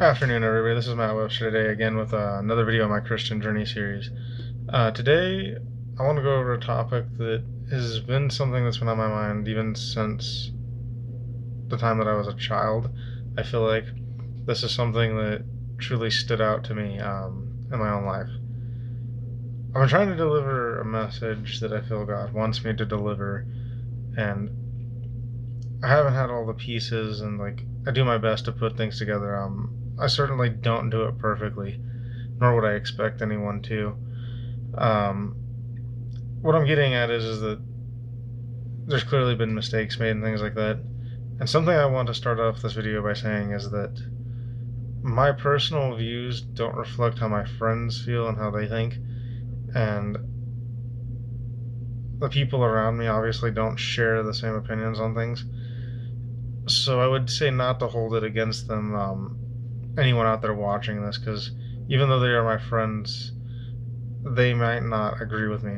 Afternoon, everybody. This is Matt Webster today again with another video on my Christian Journey series. Today, I want to go over a topic that has been something that's been on my mind even since the time that I was a child. I feel like this is something that truly stood out to me in my own life. I've been trying to deliver a message that I feel God wants me to deliver, and I haven't had all the pieces, and I do my best to put things together. I certainly don't do it perfectly, nor would I expect anyone to. Um, what I'm getting at is that there's clearly been mistakes made and things like that. And something I want to start off this video by saying is that my personal views don't reflect how my friends feel and how they think. And the people around me obviously don't share the same opinions on things. So I would say not to hold it against them, anyone out there watching this, because even though they are my friends, they might not agree with me.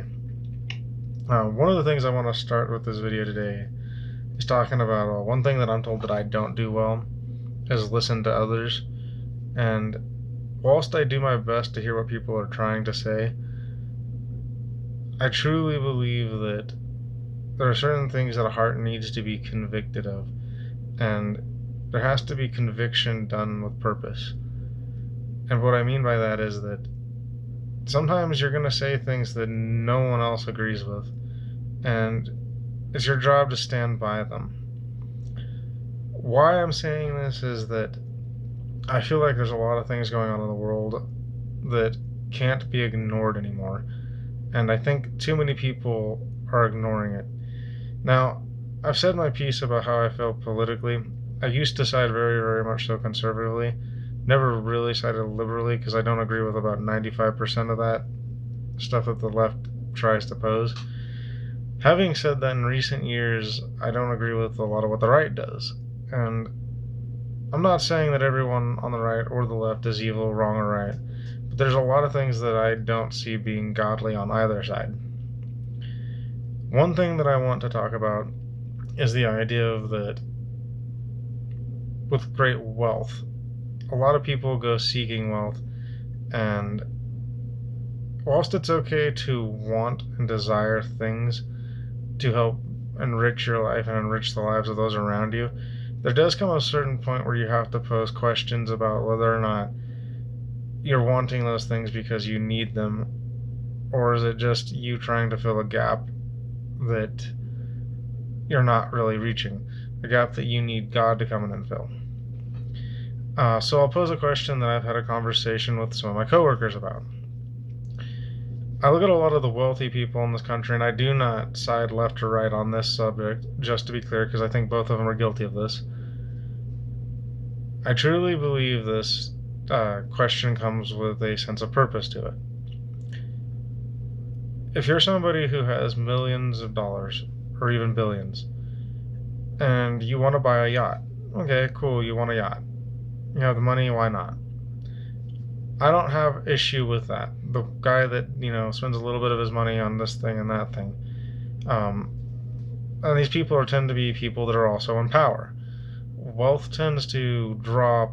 One of the things I want to start with this video today is talking about one thing that I'm told that I don't do well is listen to others. And whilst I do my best to hear what people are trying to say, I truly believe that there are certain things that a heart needs to be convicted of, and there has to be conviction done with purpose. And what I mean by that is that sometimes you're going to say things that no one else agrees with, and it's your job to stand by them. Why I'm saying this is that I feel like there's a lot of things going on in the world that can't be ignored anymore, and I think too many people are ignoring it. Now, I've said my piece about how I feel politically. I used to side very, very much so conservatively. Never really sided liberally because I don't agree with about 95% of that stuff that the left tries to pose. Having said that, in recent years, I don't agree with a lot of what the right does. And I'm not saying that everyone on the right or the left is evil, wrong, or right, but there's a lot of things that I don't see being godly on either side. One thing that I want to talk about is the idea of that with great wealth, a lot of people go seeking wealth, and whilst it's okay to want and desire things to help enrich your life and enrich the lives of those around you, there does come a certain point where you have to pose questions about whether or not you're wanting those things because you need them, or is it just you trying to fill a gap that you're not really reaching, a gap that you need God to come in and fill. So I'll pose a question that I've had a conversation with some of my coworkers about. I look at a lot of the wealthy people in this country, and I do not side left or right on this subject, just to be clear, because I think both of them are guilty of this. I truly believe this question comes with a sense of purpose to it. If you're somebody who has millions of dollars, or even billions, and you want to buy a yacht, okay, cool, you want a yacht. You have the money, why not? I don't have issue with that. The guy that, spends a little bit of his money on this thing and that thing. And these people tend to be people that are also in power. Wealth tends to draw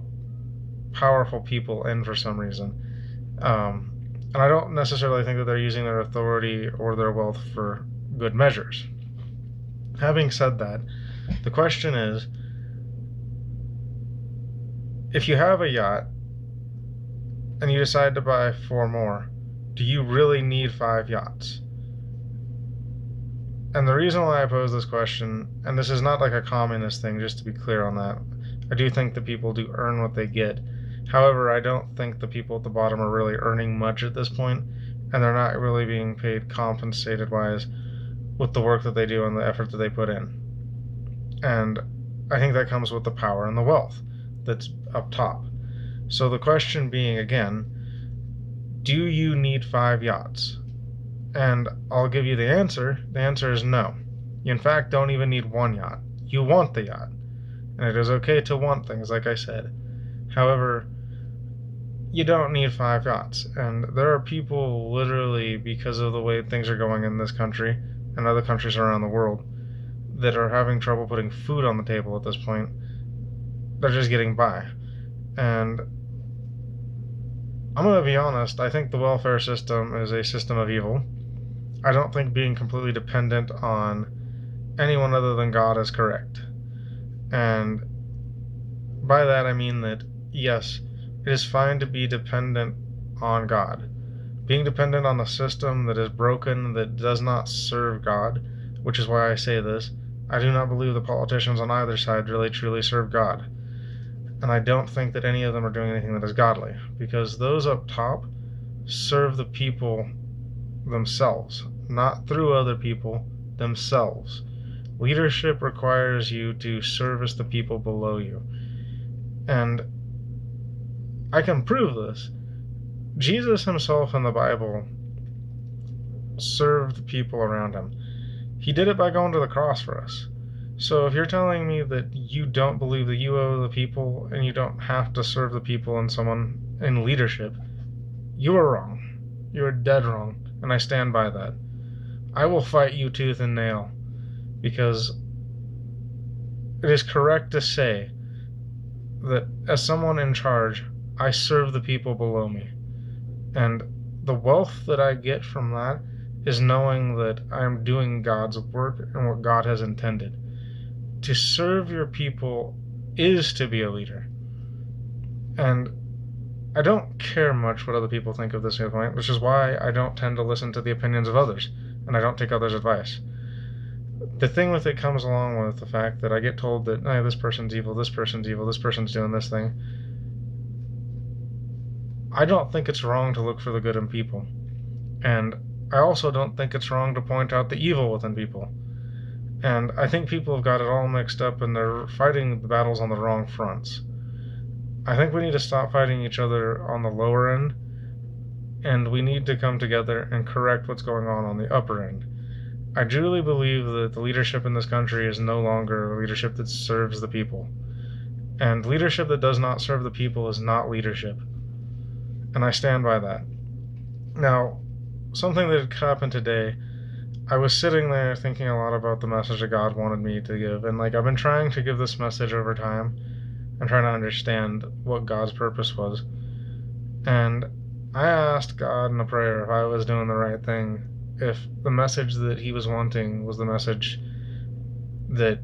powerful people in for some reason. And I don't necessarily think that they're using their authority or their wealth for good measures. Having said that, the question is, if you have a yacht and you decide to buy 4 more, do you really need 5 yachts? And the reason why I pose this question, and this is not like a communist thing, just to be clear on that, I do think that people do earn what they get. However, I don't think the people at the bottom are really earning much at this point, and they're not really being paid compensated-wise with the work that they do and the effort that they put in. And I think that comes with the power and the wealth that's up top. So the question being, again, do you need 5 yachts? And I'll give you the answer. The answer is no. You in fact don't even need 1 yacht. You want the yacht. And it is okay to want things, like I said. However, you don't need 5 yachts. And there are people literally, because of the way things are going in this country and other countries around the world, that are having trouble putting food on the table at this point. They're just getting by. And I'm going to be honest, I think the welfare system is a system of evil. I don't think being completely dependent on anyone other than God is correct. And by that I mean that, yes, it is fine to be dependent on God. Being dependent on a system that is broken, that does not serve God, which is why I say this, I do not believe the politicians on either side really truly serve God. And I don't think that any of them are doing anything that is godly, because those up top serve the people themselves, not through other people, themselves. Leadership requires you to service the people below you. And I can prove this. Jesus himself in the Bible served the people around him. He did it by going to the cross for us. So if you're telling me that you don't believe that you owe the people and you don't have to serve the people and someone in leadership, you are wrong. You are dead wrong, and I stand by that. I will fight you tooth and nail, because it is correct to say that as someone in charge, I serve the people below me. And the wealth that I get from that is knowing that I'm doing God's work and what God has intended. To serve your people is to be a leader. And I don't care much what other people think of this viewpoint, which is why I don't tend to listen to the opinions of others, and I don't take others' advice. The thing with it comes along with the fact that I get told that, hey, this person's evil, this person's evil, this person's doing this thing. I don't think it's wrong to look for the good in people. And I also don't think it's wrong to point out the evil within people. And I think people have got it all mixed up and they're fighting the battles on the wrong fronts. I think we need to stop fighting each other on the lower end, and we need to come together and correct what's going on the upper end. I truly believe that the leadership in this country is no longer a leadership that serves the people. And leadership that does not serve the people is not leadership. And I stand by that. Now, something that had happened today, I was sitting there thinking a lot about the message that God wanted me to give. And I've been trying to give this message over time and trying to understand what God's purpose was. And I asked God in a prayer if I was doing the right thing, if the message that he was wanting was the message that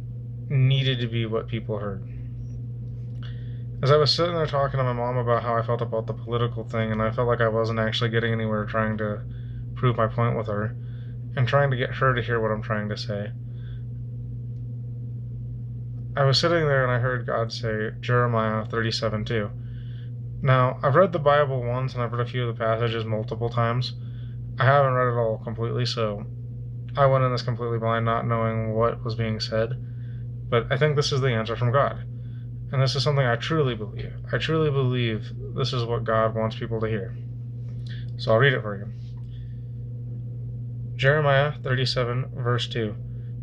needed to be what people heard. As I was sitting there talking to my mom about how I felt about the political thing, and I felt like I wasn't actually getting anywhere trying to prove my point with her, and trying to get her to hear what I'm trying to say, I was sitting there and I heard God say Jeremiah 37:2. Now, I've read the Bible once and I've read a few of the passages multiple times. I haven't read it all completely, so I went in this completely blind, not knowing what was being said. But I think this is the answer from God. And this is something I truly believe. I truly believe this is what God wants people to hear. So I'll read it for you. Jeremiah 37, verse 2.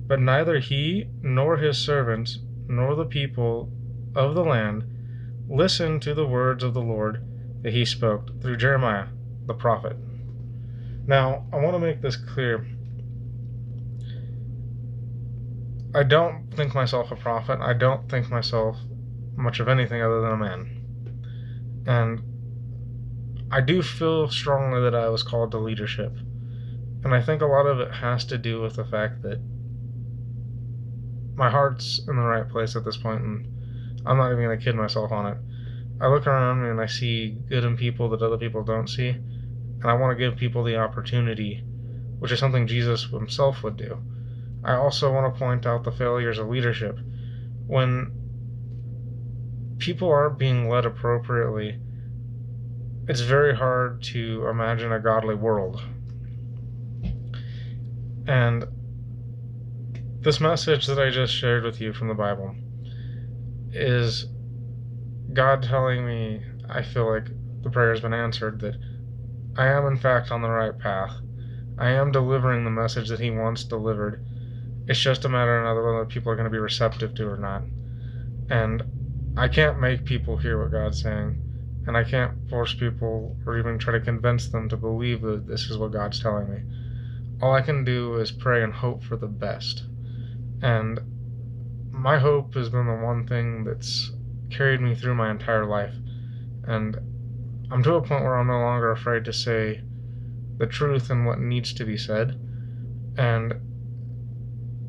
But neither he nor his servants nor the people of the land listened to the words of the Lord that he spoke through Jeremiah, the prophet. Now, I want to make this clear. I don't think myself a prophet. I don't think myself much of anything other than a man. And I do feel strongly that I was called to leadership. And I think a lot of it has to do with the fact that my heart's in the right place at this point, and I'm not even going to kid myself on it. I look around me and I see good in people that other people don't see, and I want to give people the opportunity, which is something Jesus himself would do. I also want to point out the failures of leadership. When people aren't being led appropriately, it's very hard to imagine a godly world. And this message that I just shared with you from the Bible is God telling me, I feel like the prayer has been answered, that I am in fact on the right path. I am delivering the message that he wants delivered. It's just a matter of whether people are going to be receptive to it or not. And I can't make people hear what God's saying, and I can't force people or even try to convince them to believe that this is what God's telling me. All I can do is pray and hope for the best. And my hope has been the one thing that's carried me through my entire life. And I'm to a point where I'm no longer afraid to say the truth and what needs to be said. And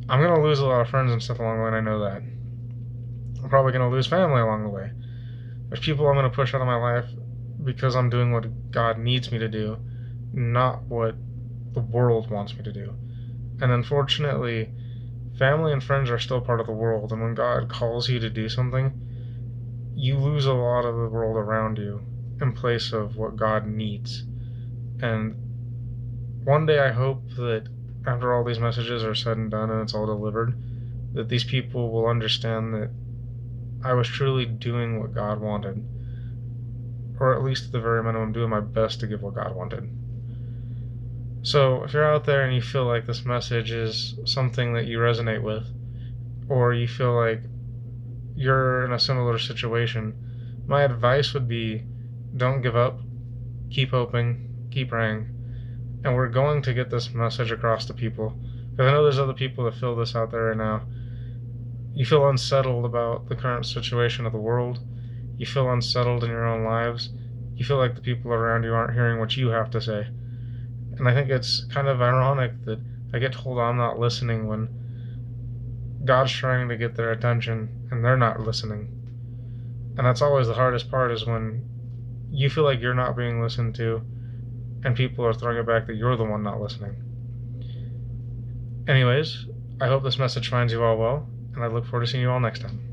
I'm going to lose a lot of friends and stuff along the way, and I know that. I'm probably going to lose family along the way. There's people I'm going to push out of my life because I'm doing what God needs me to do, not what the world wants me to do. And unfortunately, family and friends are still part of the world, and when God calls you to do something, you lose a lot of the world around you in place of what God needs. And one day I hope that after all these messages are said and done and it's all delivered, that these people will understand that I was truly doing what God wanted, or at least at the very minimum doing my best to give what God wanted. So if you're out there and you feel like this message is something that you resonate with, or you feel like you're in a similar situation, my advice would be don't give up, keep hoping, keep praying, and we're going to get this message across to people. Because I know there's other people that feel this out there right now. You feel unsettled about the current situation of the world. You feel unsettled in your own lives. You feel like the people around you aren't hearing what you have to say. And I think it's kind of ironic that I get told I'm not listening when God's trying to get their attention and they're not listening. And that's always the hardest part, is when you feel like you're not being listened to and people are throwing it back that you're the one not listening. Anyways, I hope this message finds you all well, and I look forward to seeing you all next time.